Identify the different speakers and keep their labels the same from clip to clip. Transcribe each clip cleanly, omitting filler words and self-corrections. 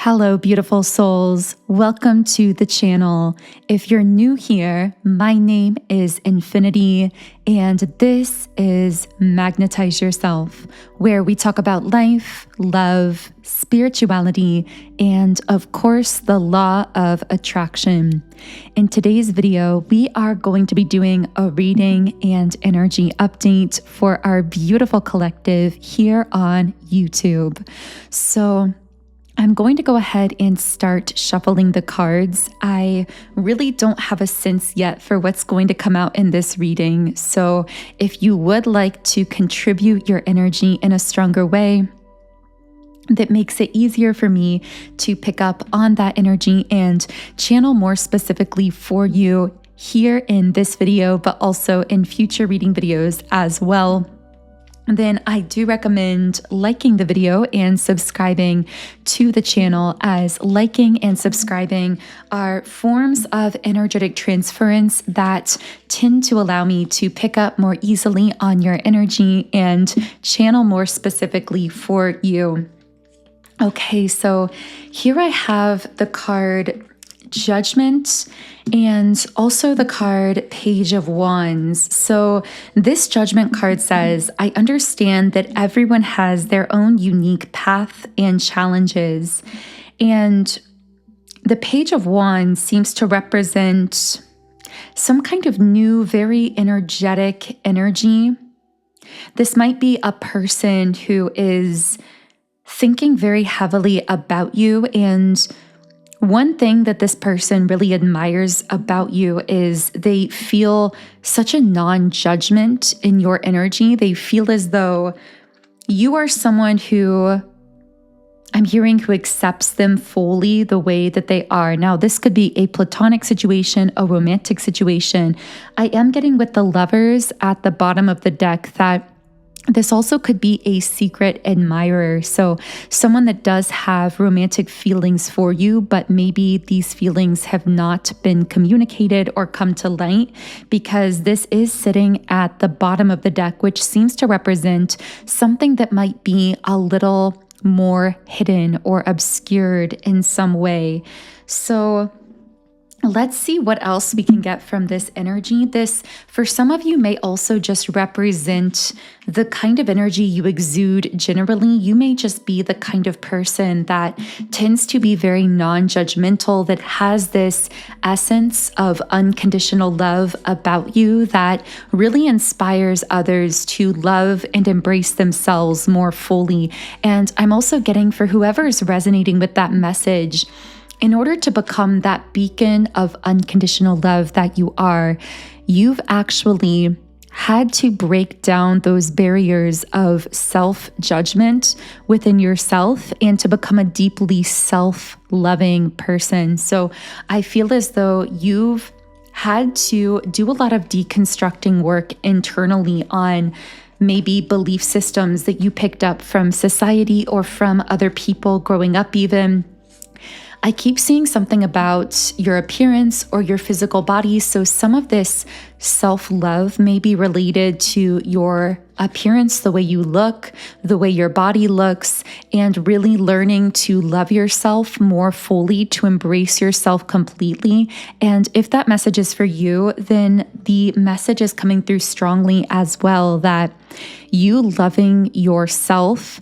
Speaker 1: Hello, beautiful souls. Welcome to the channel. If you're new here, my name is Infinity, and this is Magnetize Yourself, where we talk about life, love, spirituality, and of course, the law of attraction. In today's video, we are going to be doing a reading and energy update for our beautiful collective here on YouTube. So I'm going to go ahead and start shuffling the cards. I really don't have a sense yet for what's going to come out in this reading. So if you would like to contribute your energy in a stronger way that makes it easier for me to pick up on that energy and channel more specifically for you here in this video, but also in future reading videos as well, then I do recommend liking the video and subscribing to the channel, as liking and subscribing are forms of energetic transference that tend to allow me to pick up more easily on your energy and channel more specifically for you. Okay, so here I have the card Judgment and also the card Page of Wands. So this Judgment card says, I understand that everyone has their own unique path and challenges. And the Page of Wands seems to represent some kind of new, very energetic energy. This might be a person who is thinking very heavily about you, and one thing that this person really admires about you is they feel such a non-judgment in your energy. They feel as though you are someone who, I'm hearing, who accepts them fully the way that they are. Now, this could be a platonic situation, a romantic situation. I am getting with the Lovers at the bottom of the deck that this also could be a secret admirer. So someone that does have romantic feelings for you, but maybe these feelings have not been communicated or come to light, because this is sitting at the bottom of the deck, which seems to represent something that might be a little more hidden or obscured in some way. So let's see what else we can get from this energy. This, for some of you, may also just represent the kind of energy you exude generally. You may just be the kind of person that tends to be very non-judgmental, that has this essence of unconditional love about you that really inspires others to love and embrace themselves more fully. And I'm also getting, for whoever is resonating with that message, in order to become that beacon of unconditional love that you are, you've actually had to break down those barriers of self-judgment within yourself and to become a deeply self-loving person. So I feel as though you've had to do a lot of deconstructing work internally on maybe belief systems that you picked up from society or from other people growing up even. I keep seeing something about your appearance or your physical body. So some of this self-love may be related to your appearance, the way you look, the way your body looks, and really learning to love yourself more fully, to embrace yourself completely. And if that message is for you, then the message is coming through strongly as well, that you loving yourself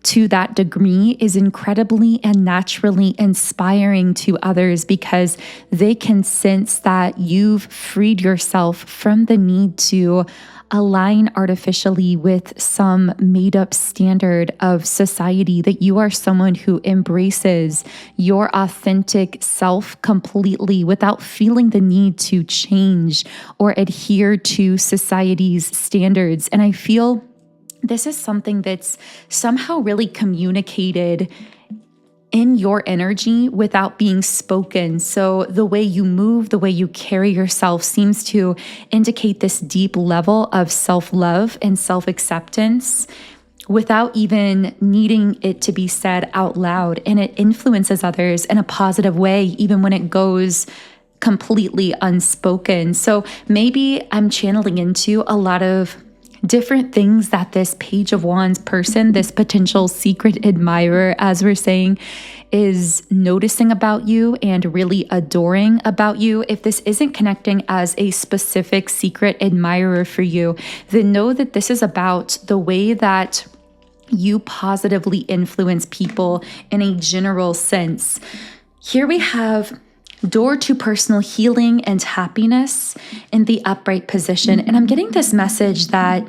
Speaker 1: to that degree is incredibly and naturally inspiring to others, because they can sense that you've freed yourself from the need to align artificially with some made-up standard of society, that you are someone who embraces your authentic self completely without feeling the need to change or adhere to society's standards. And I feel this is something that's somehow really communicated in your energy without being spoken. So the way you move, the way you carry yourself seems to indicate this deep level of self-love and self-acceptance without even needing it to be said out loud. And it influences others in a positive way, even when it goes completely unspoken. So maybe I'm channeling into a lot of different things that this Page of Wands person, this potential secret admirer, as we're saying, is noticing about you and really adoring about you. If this isn't connecting as a specific secret admirer for you, then know that this is about the way that you positively influence people in a general sense. Here we have door to personal healing and happiness in the upright position. And I'm getting this message that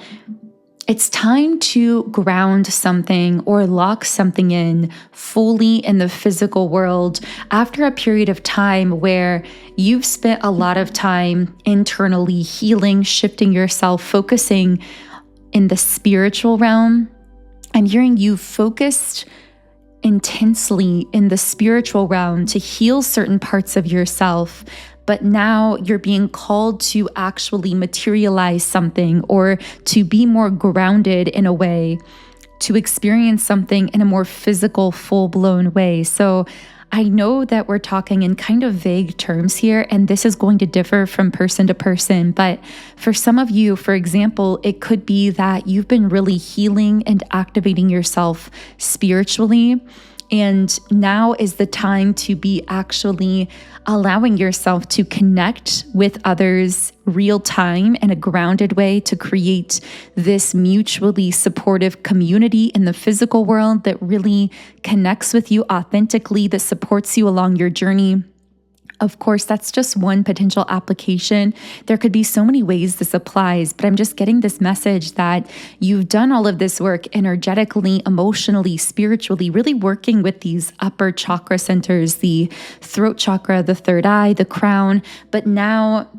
Speaker 1: it's time to ground something or lock something in fully in the physical world after a period of time where you've spent a lot of time internally healing, shifting yourself, focusing in the spiritual realm. I'm hearing you focused intensely in the spiritual realm to heal certain parts of yourself. But now you're being called to actually materialize something or to be more grounded in a way, to experience something in a more physical, full-blown way. So I know that we're talking in kind of vague terms here, and this is going to differ from person to person. But for some of you, for example, it could be that you've been really healing and activating yourself spiritually. And now is the time to be actually allowing yourself to connect with others real time in a grounded way to create this mutually supportive community in the physical world that really connects with you authentically, that supports you along your journey. Of course, that's just one potential application. There could be so many ways this applies, but I'm just getting this message that you've done all of this work energetically, emotionally, spiritually, really working with these upper chakra centers, the throat chakra, the third eye, the crown, but now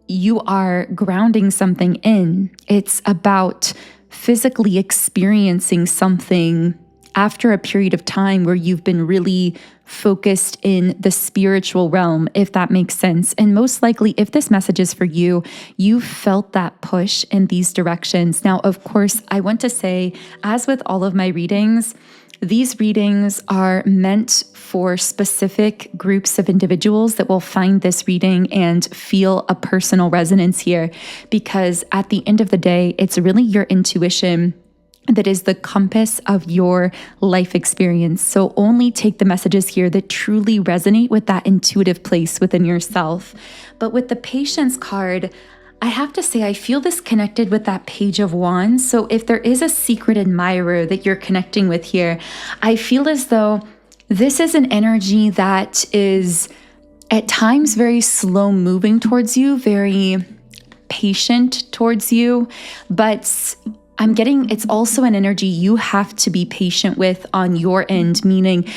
Speaker 1: you are grounding something in. It's about physically experiencing something after a period of time where you've been really focused in the spiritual realm, if that makes sense. And most likely, if this message is for you, you felt that push in these directions. Now, of course, I want to say, as with all of my readings, these readings are meant for specific groups of individuals that will find this reading and feel a personal resonance here, because at the end of the day, it's really your intuition that is the compass of your life experience. So only take the messages here that truly resonate with that intuitive place within yourself. But with the Patience card, I have to say, I feel this connected with that Page of Wands. So if there is a secret admirer that you're connecting with here, I feel as though this is an energy that is at times very slow moving towards you, very patient towards you, but I'm getting it's also an energy you have to be patient with on your end, meaning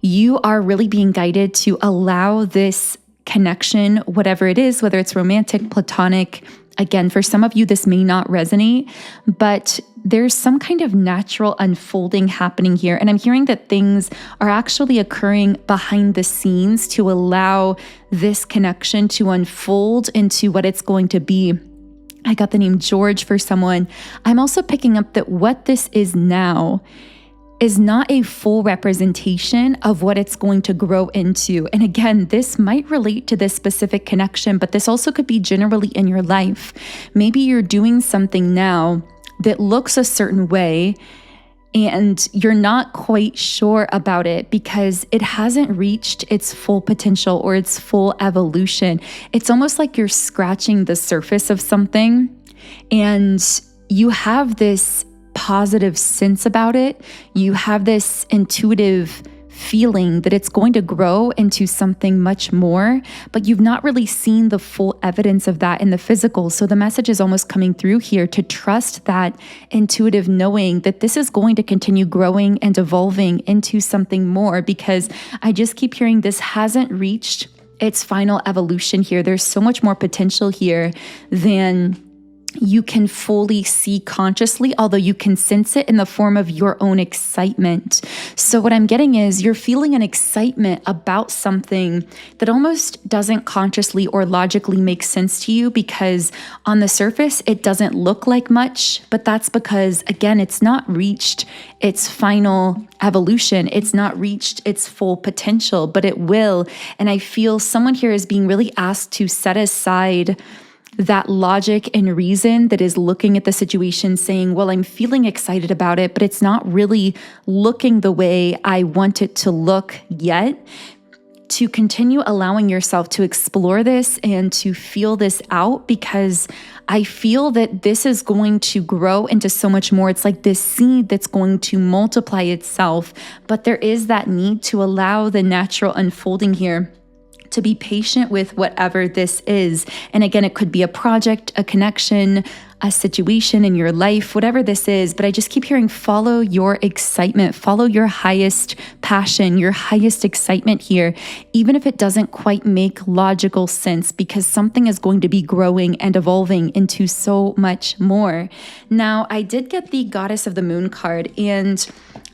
Speaker 1: you are really being guided to allow this connection, whatever it is, whether it's romantic, platonic. Again, for some of you, this may not resonate, but there's some kind of natural unfolding happening here. And I'm hearing that things are actually occurring behind the scenes to allow this connection to unfold into what it's going to be. I got the name George for someone. I'm also picking up that what this is now is not a full representation of what it's going to grow into. And again, this might relate to this specific connection, but this also could be generally in your life. Maybe you're doing something now that looks a certain way, and you're not quite sure about it because it hasn't reached its full potential or its full evolution. It's almost like you're scratching the surface of something and you have this positive sense about it. You have this intuitive feeling that it's going to grow into something much more, but you've not really seen the full evidence of that in the physical. So the message is almost coming through here to trust that intuitive knowing that this is going to continue growing and evolving into something more, because I just keep hearing this hasn't reached its final evolution here. There's so much more potential here than you can fully see consciously, although you can sense it in the form of your own excitement. So what I'm getting is you're feeling an excitement about something that almost doesn't consciously or logically make sense to you, because on the surface, it doesn't look like much, but that's because, again, it's not reached its final evolution. It's not reached its full potential, but it will. And I feel someone here is being really asked to set aside that logic and reason that is looking at the situation saying, well, I'm feeling excited about it, but it's not really looking the way I want it to look yet. To continue allowing yourself to explore this and to feel this out, because I feel that this is going to grow into so much more. It's like this seed that's going to multiply itself, but there is that need to allow the natural unfolding here, to be patient with whatever this is. And again, it could be a project, a connection, a situation in your life, whatever this is. But I just keep hearing, follow your excitement, follow your highest passion, your highest excitement here, even if it doesn't quite make logical sense, because something is going to be growing and evolving into so much more. Now, I did get the Goddess of the Moon card and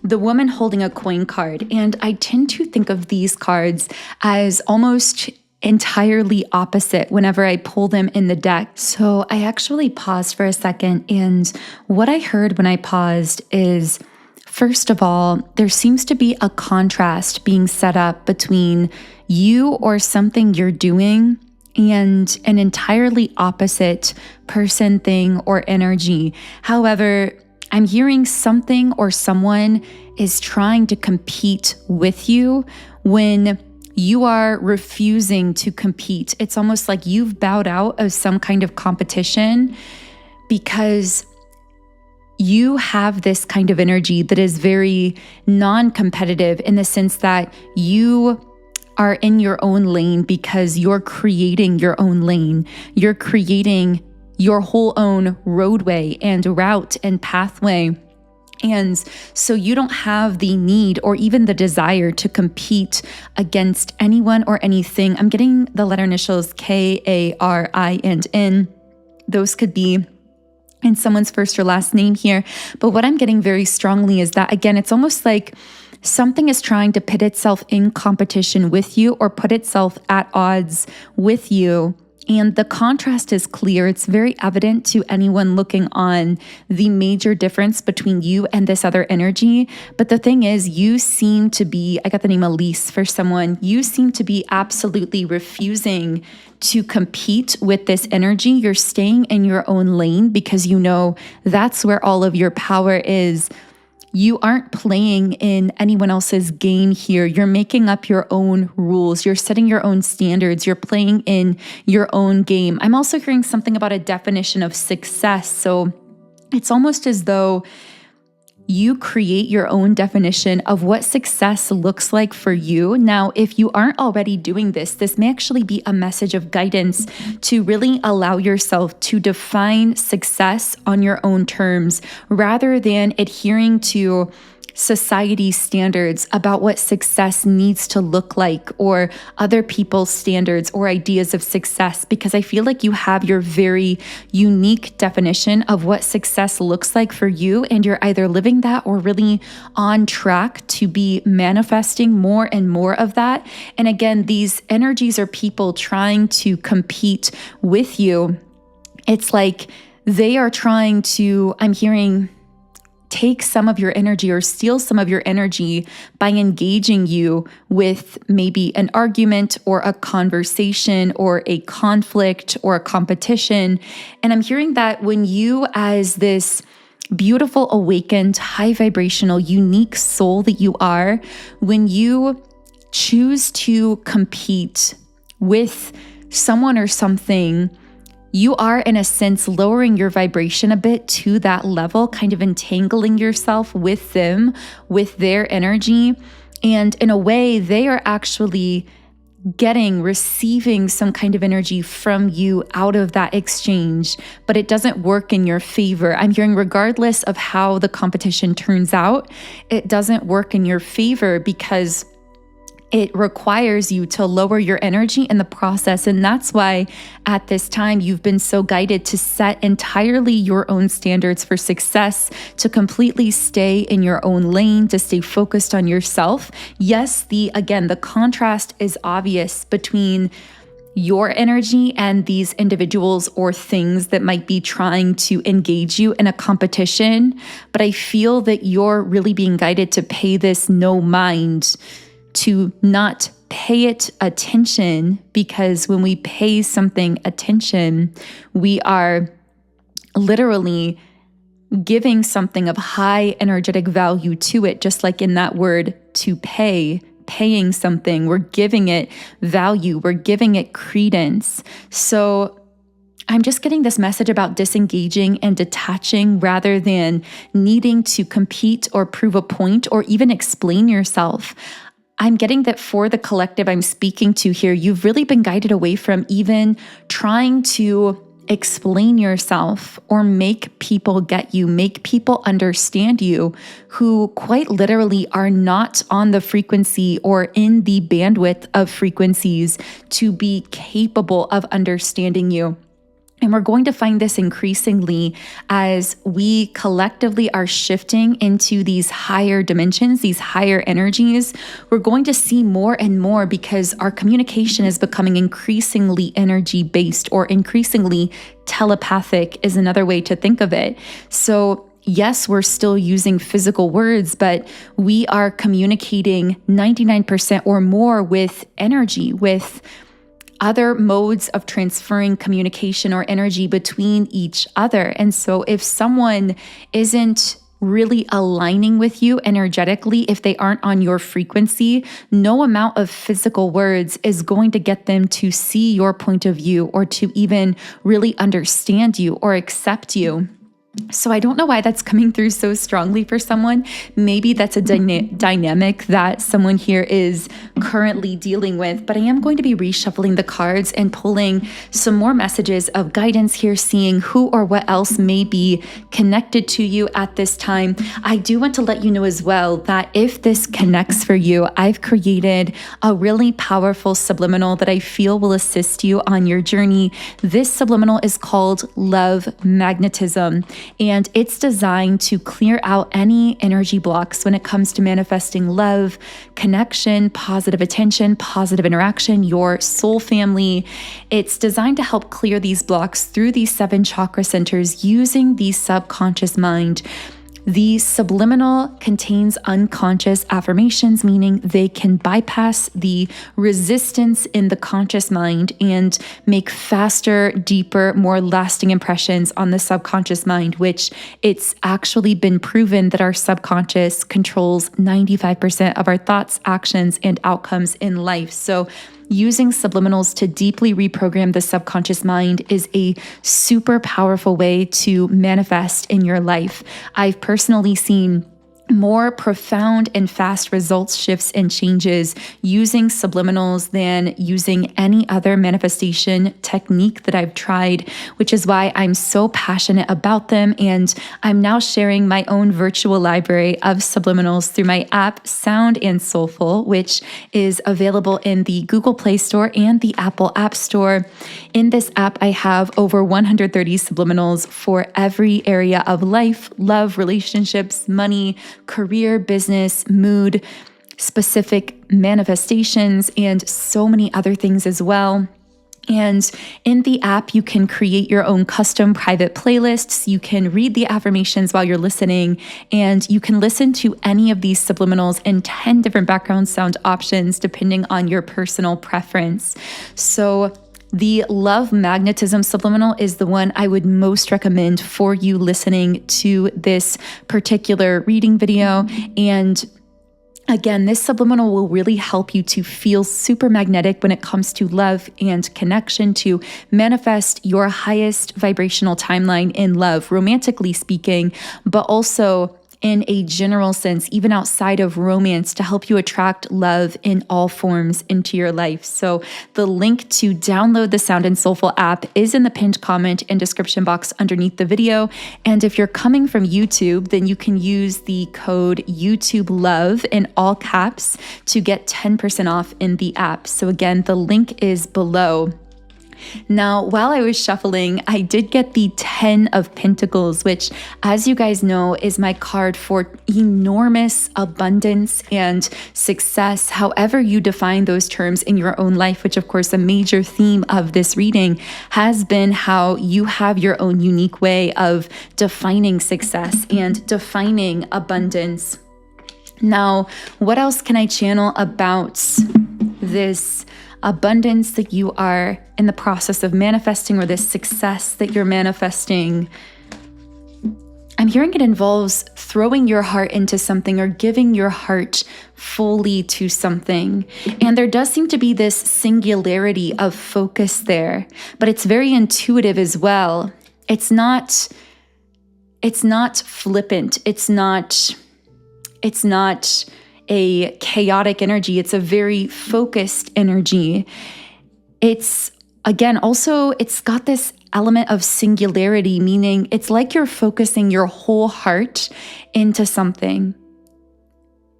Speaker 1: the woman holding a coin card. And I tend to think of these cards as almost entirely opposite whenever I pull them in the deck. So I actually paused for a second. And what I heard when I paused is, first of all, there seems to be a contrast being set up between you or something you're doing and an entirely opposite person, thing, or energy. However, I'm hearing something or someone is trying to compete with you when you are refusing to compete. It's almost like you've bowed out of some kind of competition because you have this kind of energy that is very non-competitive, in the sense that you are in your own lane because you're creating your own lane. You're creating your whole own roadway and route and pathway. And so you don't have the need or even the desire to compete against anyone or anything. I'm getting the letter initials K-A-R-I and N. Those could be in someone's first or last name here. But what I'm getting very strongly is that, again, it's almost like something is trying to pit itself in competition with you or put itself at odds with you. And the contrast is clear. It's very evident to anyone looking on the major difference between you and this other energy. But the thing is, you seem to be, I got the name Elise for someone, you seem to be absolutely refusing to compete with this energy. You're staying in your own lane because you know that's where all of your power is. You aren't playing in anyone else's game here. You're making up your own rules. You're setting your own standards. You're playing in your own game. I'm also hearing something about a definition of success. So it's almost as though you create your own definition of what success looks like for you. Now, if you aren't already doing this, this may actually be a message of guidance to really allow yourself to define success on your own terms, rather than adhering to society standards about what success needs to look like, or other people's standards or ideas of success, because I feel like you have your very unique definition of what success looks like for you, and you're either living that or really on track to be manifesting more and more of that. And again, these energies are people trying to compete with you. It's like they are trying to, I'm hearing, take some of your energy or steal some of your energy by engaging you with maybe an argument or a conversation or a conflict or a competition. And I'm hearing that when you, as this beautiful, awakened, high vibrational, unique soul that you are, when you choose to compete with someone or something, you are, in a sense, lowering your vibration a bit to that level, kind of entangling yourself with them, with their energy. And in a way, they are actually receiving some kind of energy from you out of that exchange, but it doesn't work in your favor. I'm hearing, regardless of how the competition turns out, it doesn't work in your favor because it requires you to lower your energy in the process. And that's why at this time you've been so guided to set entirely your own standards for success, to completely stay in your own lane, to stay focused on yourself. Yes, the contrast is obvious between your energy and these individuals or things that might be trying to engage you in a competition. But I feel that you're really being guided to pay this no mind to not pay it attention, because when we pay something attention, we are literally giving something of high energetic value to it, just like in that word to pay. Paying something, we're giving it value, we're giving it credence. So I'm just getting this message about disengaging and detaching rather than needing to compete or prove a point or even explain yourself. I'm getting that for the collective I'm speaking to here, you've really been guided away from even trying to explain yourself or make people get you, make people understand you, who quite literally are not on the frequency or in the bandwidth of frequencies to be capable of understanding you. And we're going to find this increasingly as we collectively are shifting into these higher dimensions, these higher energies. We're going to see more and more because our communication is becoming increasingly energy-based, or increasingly telepathic is another way to think of it. So yes, we're still using physical words, but we are communicating 99% or more with energy, with other modes of transferring communication or energy between each other. And so if someone isn't really aligning with you energetically, if they aren't on your frequency, no amount of physical words is going to get them to see your point of view or to even really understand you or accept you. So I don't know why that's coming through so strongly for someone. Maybe that's a dynamic that someone here is currently dealing with, but I am going to be reshuffling the cards and pulling some more messages of guidance here, seeing who or what else may be connected to you at this time. I do want to let you know as well that if this connects for you, I've created a really powerful subliminal that I feel will assist you on your journey. This subliminal is called Love Magnetism. And it's designed to clear out any energy blocks when it comes to manifesting love, connection, positive attention, positive interaction, your soul family. It's designed to help clear these blocks through these 7 chakra centers using the subconscious mind. The subliminal contains unconscious affirmations, meaning they can bypass the resistance in the conscious mind and make faster, deeper, more lasting impressions on the subconscious mind, which it's actually been proven that our subconscious controls 95% of our thoughts, actions, and outcomes in life. So using subliminals to deeply reprogram the subconscious mind is a super powerful way to manifest in your life. I've personally seen more profound and fast results, shifts, and changes using subliminals than using any other manifestation technique that I've tried, which is why I'm so passionate about them. And I'm now sharing my own virtual library of subliminals through my app, Sound and Soulful, which is available in the Google Play Store and the Apple App Store. In this app, I have over 130 subliminals for every area of life, love, relationships, money, career, business, mood, specific manifestations, and so many other things as well. And in the app, you can create your own custom private playlists. You can read the affirmations while you're listening, and you can listen to any of these subliminals in 10 different background sound options, depending on your personal preference. So the Love Magnetism subliminal is the one I would most recommend for you listening to this particular reading video. And again, this subliminal will really help you to feel super magnetic when it comes to love and connection, to manifest your highest vibrational timeline in love, romantically speaking, but also in a general sense, even outside of romance, to help you attract love in all forms into your life. So the link to download the Sound and Soulful app is in the pinned comment and description box underneath the video. And if you're coming from YouTube, then you can use the code YouTubeLove in all caps to get 10% off in the app. So again, the link is below. Now, while I was shuffling, I did get the 10 of Pentacles, which, as you guys know, is my card for enormous abundance and success, however you define those terms in your own life, which, of course, a major theme of this reading has been how you have your own unique way of defining success and defining abundance. Now, what else can I channel about this abundance that you are in the process of manifesting, or this success that you're manifesting? I'm hearing it involves throwing your heart into something or giving your heart fully to something. And there does seem to be this singularity of focus there, but it's very intuitive as well. It's not flippant. It's not a chaotic energy. It's a very focused energy. It's, again, also, it's got this element of singularity, meaning it's like you're focusing your whole heart into something,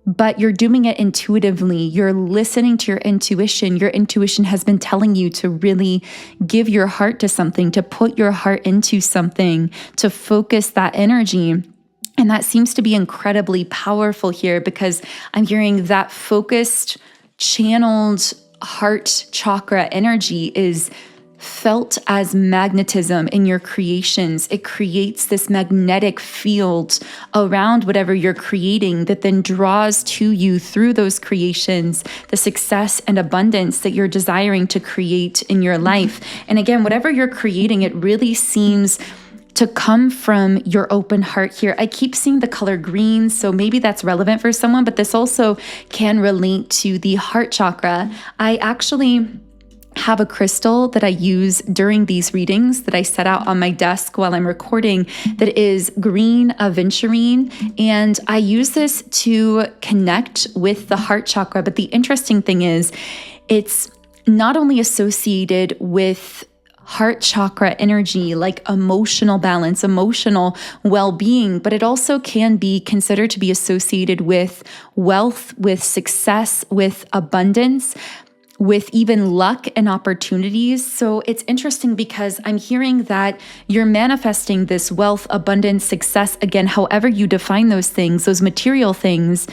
Speaker 1: but you're doing it intuitively. You're listening to your intuition. Your intuition has been telling you to really give your heart to something, to put your heart into something, to focus that energy. And that seems to be incredibly powerful here, because I'm hearing that focused, channeled heart chakra energy is felt as magnetism in your creations. It creates this magnetic field around whatever you're creating that then draws to you through those creations the success and abundance that you're desiring to create in your life. And again, whatever you're creating, it really seems to come from your open heart here. I keep seeing the color green, so maybe that's relevant for someone, but this also can relate to the heart chakra. I actually have a crystal that I use during these readings that I set out on my desk while I'm recording that is green aventurine, and I use this to connect with the heart chakra. But the interesting thing is, it's not only associated with heart chakra energy, like emotional balance, emotional well-being, but it also can be considered to be associated with wealth, with success, with abundance, with even luck and opportunities. So it's interesting because I'm hearing that you're manifesting this wealth, abundance, success, again, however you define those things, those material things,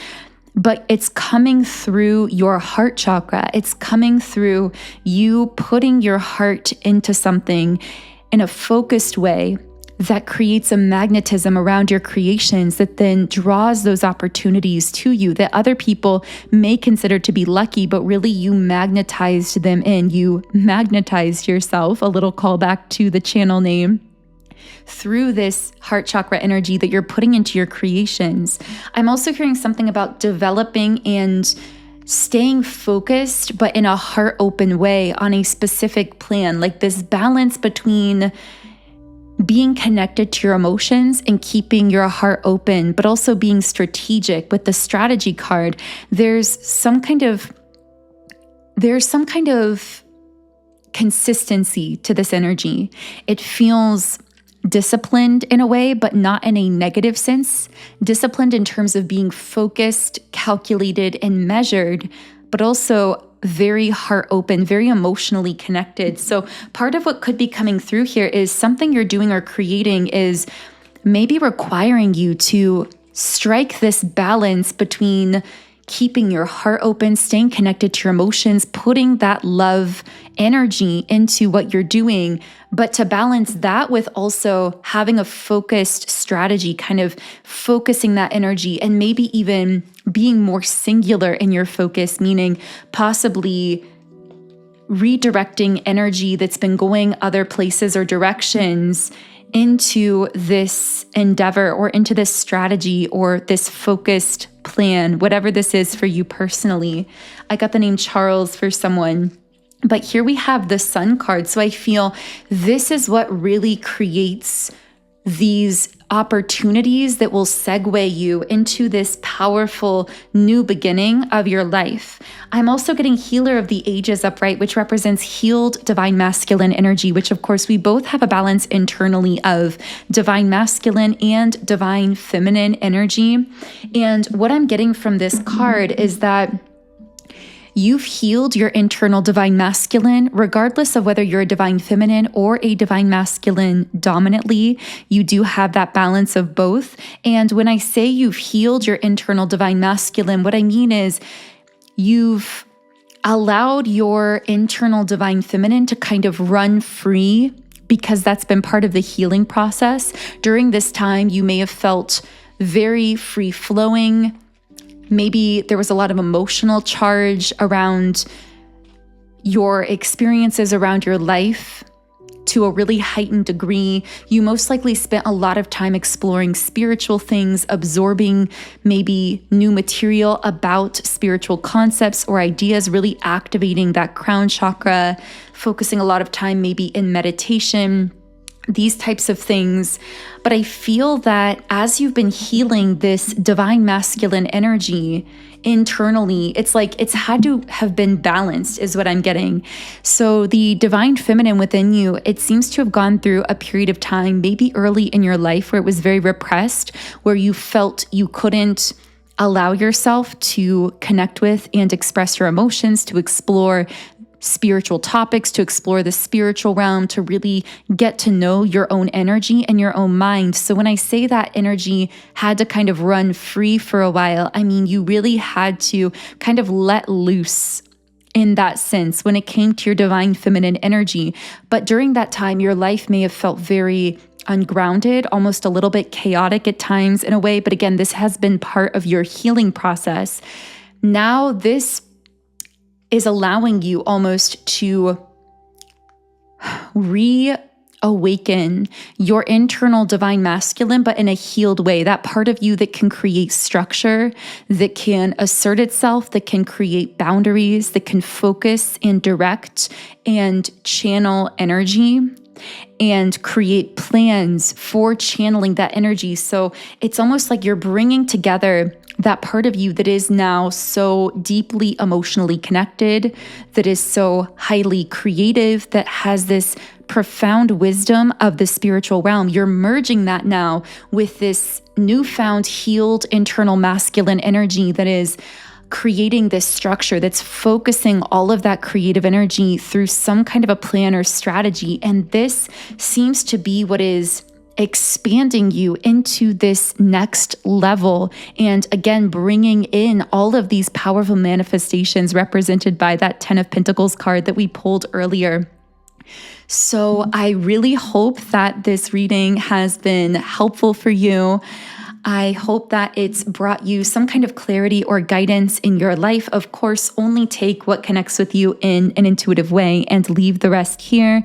Speaker 1: but it's coming through your heart chakra. It's coming through you putting your heart into something in a focused way that creates a magnetism around your creations that then draws those opportunities to you that other people may consider to be lucky, but really you magnetized them in. You magnetized yourself, a little callback to the channel name, through this heart chakra energy that you're putting into your creations. I'm also hearing something about developing and staying focused, but in a heart open way on a specific plan, like this balance between being connected to your emotions and keeping your heart open, but also being strategic. With the strategy card, there's some kind of consistency to this energy. It feels disciplined in a way, but not in a negative sense. Disciplined in terms of being focused, calculated, and measured, but also very heart open, very emotionally connected. So part of what could be coming through here is something you're doing or creating is maybe requiring you to strike this balance between keeping your heart open, staying connected to your emotions, putting that love energy into what you're doing, but to balance that with also having a focused strategy, kind of focusing that energy and maybe even being more singular in your focus, meaning possibly redirecting energy that's been going other places or directions into this endeavor or into this strategy or this focused plan, whatever this is for you personally. I got the name Charles for someone, but here we have the Sun card. So I feel this is what really creates these opportunities that will segue you into this powerful new beginning of your life. I'm also getting Healer of the Ages upright, which represents healed divine masculine energy, which of course we both have a balance internally of divine masculine and divine feminine energy. And what I'm getting from this card is that you've healed your internal divine masculine, regardless of whether you're a divine feminine or a divine masculine dominantly. You do have that balance of both. And when I say you've healed your internal divine masculine, what I mean is you've allowed your internal divine feminine to kind of run free, because that's been part of the healing process. During this time, you may have felt very free-flowing, Maybe there was a lot of emotional charge around your experiences around your life to a really heightened degree. You most likely spent a lot of time exploring spiritual things, absorbing maybe new material about spiritual concepts or ideas, really activating that crown chakra, focusing a lot of time maybe in meditation, these types of things. But I feel that as you've been healing this divine masculine energy internally, it's like it's had to have been balanced is what I'm getting. So the divine feminine within you, it seems to have gone through a period of time, maybe early in your life, where it was very repressed, where you felt you couldn't allow yourself to connect with and express your emotions, to explore spiritual topics, to explore the spiritual realm, to really get to know your own energy and your own mind. So when I say that energy had to kind of run free for a while, I mean, you really had to kind of let loose in that sense when it came to your divine feminine energy. But during that time, your life may have felt very ungrounded, almost a little bit chaotic at times in a way. But again, this has been part of your healing process. Now this is allowing you almost to reawaken your internal divine masculine, but in a healed way. That part of you that can create structure, that can assert itself, that can create boundaries, that can focus and direct and channel energy and create plans for channeling that energy. So it's almost like you're bringing together that part of you that is now so deeply emotionally connected, that is so highly creative, that has this profound wisdom of the spiritual realm. You're merging that now with this newfound healed internal masculine energy that is creating this structure, that's focusing all of that creative energy through some kind of a plan or strategy. And this seems to be what is expanding you into this next level. And again, bringing in all of these powerful manifestations represented by that 10 of Pentacles card that we pulled earlier. So I really hope that this reading has been helpful for you. I hope that it's brought you some kind of clarity or guidance in your life. Of course, only take what connects with you in an intuitive way and leave the rest here.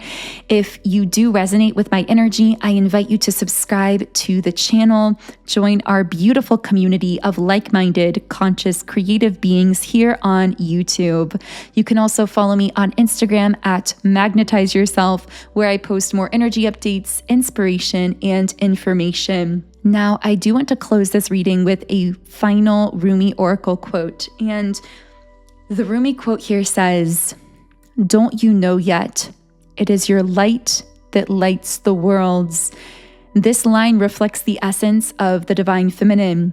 Speaker 1: If you do resonate with my energy, I invite you to subscribe to the channel, join our beautiful community of like-minded, conscious, creative beings here on YouTube. You can also follow me on Instagram at Magnetize Yourself, where I post more energy updates, inspiration, and information. Now, I do want to close this reading with a final Rumi Oracle quote. And the Rumi quote here says, "Don't you know yet? It is your light that lights the worlds." This line reflects the essence of the divine feminine,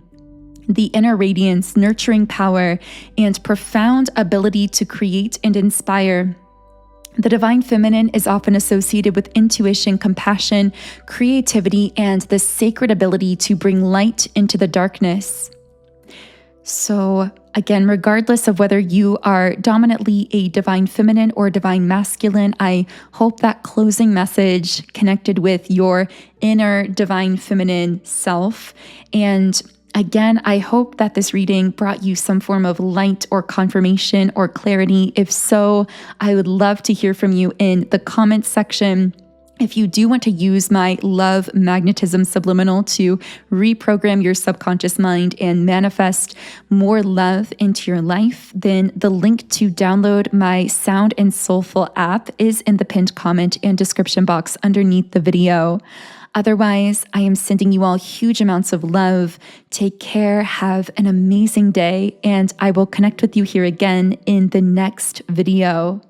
Speaker 1: the inner radiance, nurturing power, and profound ability to create and inspire. The divine feminine is often associated with intuition, compassion, creativity, and the sacred ability to bring light into the darkness. So again, regardless of whether you are dominantly a divine feminine or divine masculine, I hope that closing message connected with your inner divine feminine self. And again, I hope that this reading brought you some form of light or confirmation or clarity. If so, I would love to hear from you in the comments section. If you do want to use my Love Magnetism Subliminal to reprogram your subconscious mind and manifest more love into your life, then the link to download my Sound and Soulful app is in the pinned comment and description box underneath the video. Otherwise, I am sending you all huge amounts of love. Take care, have an amazing day, and I will connect with you here again in the next video.